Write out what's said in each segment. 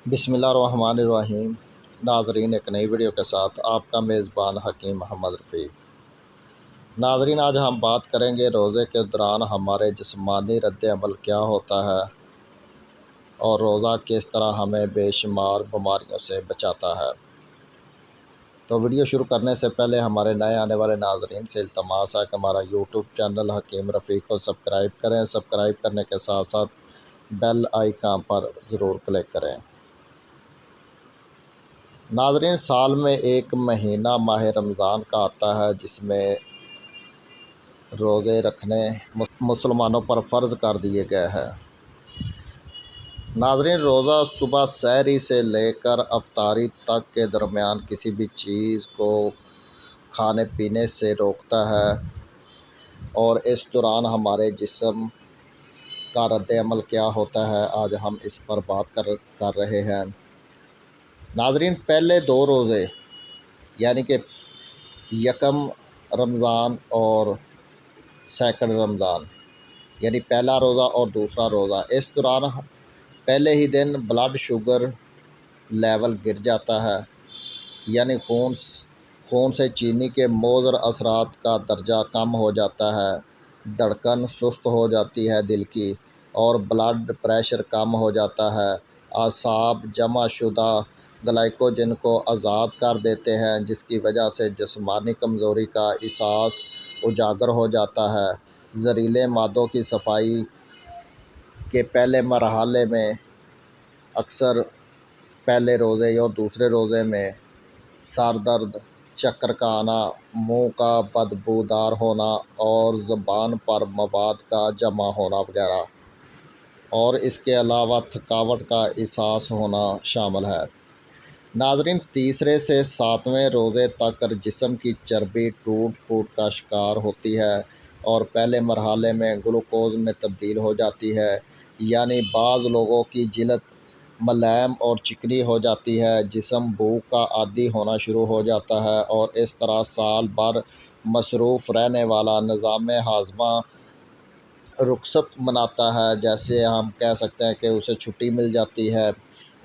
بسم اللہ الرحمن الرحیم۔ ناظرین، ایک نئی ویڈیو کے ساتھ آپ کا میزبان حکیم محمد رفیق۔ ناظرین، آج ہم بات کریں گے روزے کے دوران ہمارے جسمانی رد عمل کیا ہوتا ہے اور روزہ کس طرح ہمیں بے شمار بیماریوں سے بچاتا ہے۔ تو ویڈیو شروع کرنے سے پہلے ہمارے نئے آنے والے ناظرین سے التماس ہے کہ ہمارا یوٹیوب چینل حکیم رفیق کو سبسکرائب کریں۔ سبسکرائب کرنے کے ساتھ ساتھ بیل آئیکن پر ضرور کلک کریں۔ ناظرین، سال میں ایک مہینہ ماہ رمضان کا آتا ہے جس میں روزے رکھنے مسلمانوں پر فرض کر دیے گئے ہیں۔ ناظرین، روزہ صبح سحری سے لے کر افطاری تک کے درمیان کسی بھی چیز کو کھانے پینے سے روکتا ہے اور اس دوران ہمارے جسم کا رد عمل کیا ہوتا ہے، آج ہم اس پر بات کر رہے ہیں۔ ناظرین، پہلے دو روزے یعنی کہ یکم رمضان اور سیکنڈ رمضان، یعنی پہلا روزہ اور دوسرا روزہ، اس دوران پہلے ہی دن بلڈ شوگر لیول گر جاتا ہے، یعنی خون سے چینی کے مضر اثرات کا درجہ کم ہو جاتا ہے، دھڑکن سست ہو جاتی ہے دل کی، اور بلڈ پریشر کم ہو جاتا ہے۔ اعصاب جمع شدہ گلائکوجن کو آزاد کر دیتے ہیں، جس کی وجہ سے جسمانی کمزوری کا احساس اجاگر ہو جاتا ہے۔ زہریلے مادوں کی صفائی کے پہلے مرحلے میں اکثر پہلے روزے اور دوسرے روزے میں سر درد، چکر کا آنا، منہ کا بدبودار ہونا اور زبان پر مواد کا جمع ہونا وغیرہ، اور اس کے علاوہ تھکاوٹ کا احساس ہونا شامل ہے۔ ناظرین، تیسرے سے ساتویں روزے تک جسم کی چربی ٹوٹ پھوٹ کا شکار ہوتی ہے اور پہلے مرحلے میں گلوکوز میں تبدیل ہو جاتی ہے، یعنی بعض لوگوں کی جلد ملائم اور چکنی ہو جاتی ہے، جسم بھوک کا عادی ہونا شروع ہو جاتا ہے، اور اس طرح سال بھر مصروف رہنے والا نظام ہاضمہ رخصت مناتا ہے۔ جیسے ہم کہہ سکتے ہیں کہ اسے چھٹی مل جاتی ہے،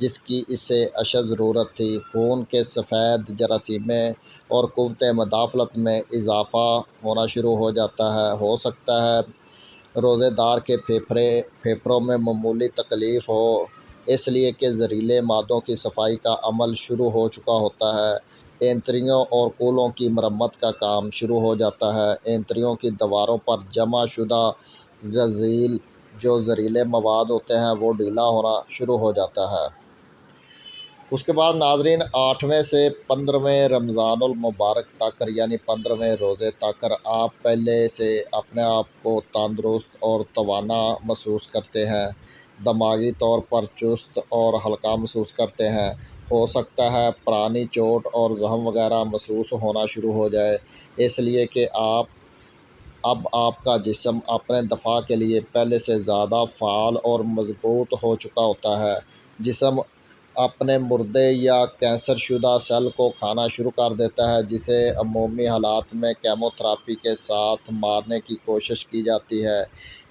جس کی اسے اشد ضرورت تھی۔ خون کے سفید جراثیمیں اور قوت مدافعت میں اضافہ ہونا شروع ہو جاتا ہے۔ ہو سکتا ہے روزے دار کے پھیپھڑوں میں معمولی تکلیف ہو، اس لیے کہ زہریلے مادوں کی صفائی کا عمل شروع ہو چکا ہوتا ہے۔ اینتریوں اور کولوں کی مرمت کا کام شروع ہو جاتا ہے۔ اینتریوں کی دیواروں پر جمع شدہ غلیظ جو زہریلے مواد ہوتے ہیں وہ ڈھیلا ہونا شروع ہو جاتا ہے۔ اس کے بعد ناظرین، 8ویں سے 15ویں رمضان المبارک تک، یعنی 15ویں روزے تک، آپ پہلے سے اپنے آپ کو تندرست اور توانا محسوس کرتے ہیں، دماغی طور پر چست اور ہلکا محسوس کرتے ہیں۔ ہو سکتا ہے پرانی چوٹ اور زخم وغیرہ محسوس ہونا شروع ہو جائے، اس لیے کہ اب آپ کا جسم اپنے دفاع کے لیے پہلے سے زیادہ فعال اور مضبوط ہو چکا ہوتا ہے۔ جسم اپنے مردے یا کینسر شدہ سیل کو کھانا شروع کر دیتا ہے، جسے عمومی حالات میں کیمو تھراپی کے ساتھ مارنے کی کوشش کی جاتی ہے۔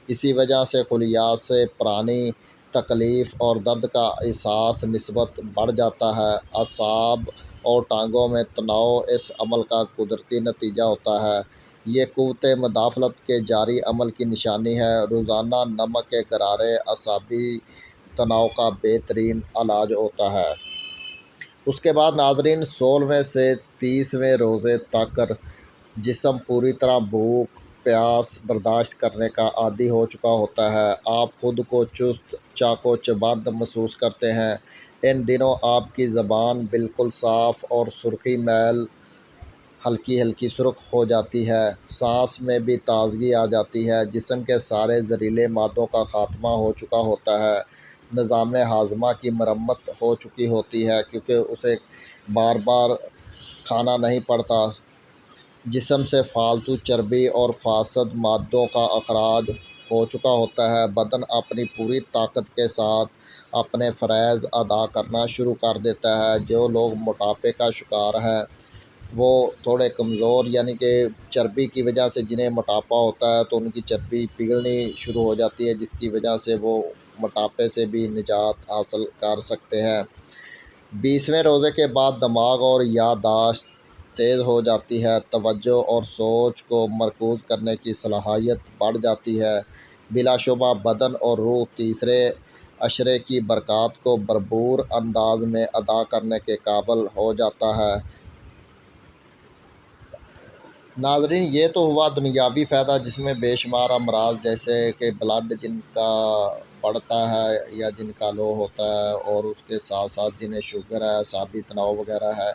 اسی وجہ سے خلیات سے پرانی تکلیف اور درد کا احساس نسبتاً بڑھ جاتا ہے۔ اعصاب اور ٹانگوں میں تناؤ اس عمل کا قدرتی نتیجہ ہوتا ہے۔ یہ قوت مدافعت کے جاری عمل کی نشانی ہے۔ روزانہ نمک کے غرارے اعصابی تناؤ کا بہترین علاج ہوتا ہے۔ اس کے بعد ناظرین، 16ویں سے 30ویں روزے تک جسم پوری طرح بھوک پیاس برداشت کرنے کا عادی ہو چکا ہوتا ہے۔ آپ خود کو چست چاق و چبند محسوس کرتے ہیں۔ ان دنوں آپ کی زبان بالکل صاف اور سرخی میل ہلکی ہلکی سرخ ہو جاتی ہے۔ سانس میں بھی تازگی آ جاتی ہے۔ جسم کے سارے زہریلے مادوں کا خاتمہ ہو چکا ہوتا ہے۔ نظام ہاضمہ کی مرمت ہو چکی ہوتی ہے، کیونکہ اسے بار بار کھانا نہیں پڑتا۔ جسم سے فالتو چربی اور فاسد مادوں کا اخراج ہو چکا ہوتا ہے۔ بدن اپنی پوری طاقت کے ساتھ اپنے فرائض ادا کرنا شروع کر دیتا ہے۔ جو لوگ موٹاپے کا شکار ہیں وہ تھوڑے کمزور، یعنی کہ چربی کی وجہ سے جنہیں موٹاپا ہوتا ہے تو ان کی چربی پگھلنی شروع ہو جاتی ہے، جس کی وجہ سے وہ موٹاپے سے بھی نجات حاصل کر سکتے ہیں۔ 20ویں روزے کے بعد دماغ اور یادداشت تیز ہو جاتی ہے، توجہ اور سوچ کو مرکوز کرنے کی صلاحیت بڑھ جاتی ہے۔ بلا شبہ بدن اور روح تیسرے عشرے کی برکات کو بھرپور انداز میں ادا کرنے کے قابل ہو جاتا ہے۔ ناظرین، یہ تو ہوا دنیاوی فائدہ، جس میں بے شمار امراض جیسے کہ بلڈ جن کا بڑھتا ہے یا جن کا لو ہوتا ہے، اور اس کے ساتھ ساتھ جنہیں شوگر ہے، اعصابی تناؤ وغیرہ ہے،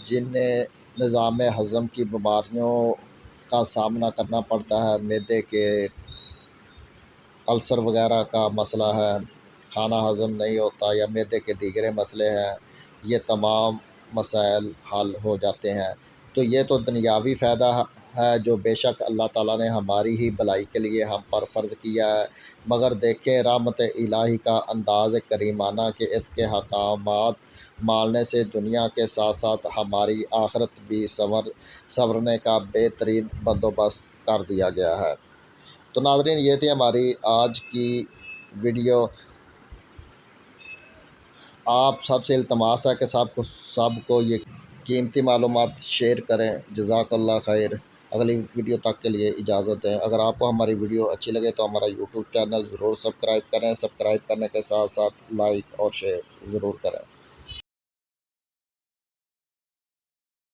جنہیں نظام ہضم کی بیماریوں کا سامنا کرنا پڑتا ہے، معدے کے السر وغیرہ کا مسئلہ ہے، کھانا ہضم نہیں ہوتا یا معدے کے دیگر مسئلے ہیں، یہ تمام مسائل حل ہو جاتے ہیں۔ تو یہ تو دنیاوی فائدہ ہے جو بے شک اللہ تعالیٰ نے ہماری ہی بھلائی کے لیے ہم پر فرض کیا ہے، مگر دیکھیں رحمت الہی کا انداز کریمانہ کہ اس کے احکامات ماننے سے دنیا کے ساتھ ساتھ ہماری آخرت بھی سنورنے کا بہترین بندوبست کر دیا گیا ہے۔ تو ناظرین، یہ تھی ہماری آج کی ویڈیو۔ آپ سب سے التماس ہے کہ سب کو یہ قیمتی معلومات شیئر کریں۔ جزاک اللہ خیر۔ اگلی ویڈیو تک کے لیے اجازت دیں۔ اگر آپ کو ہماری ویڈیو اچھی لگے تو ہمارا یوٹیوب چینل ضرور سبسکرائب کریں۔ سبسکرائب کرنے کے ساتھ ساتھ لائک اور شیئر ضرور کریں۔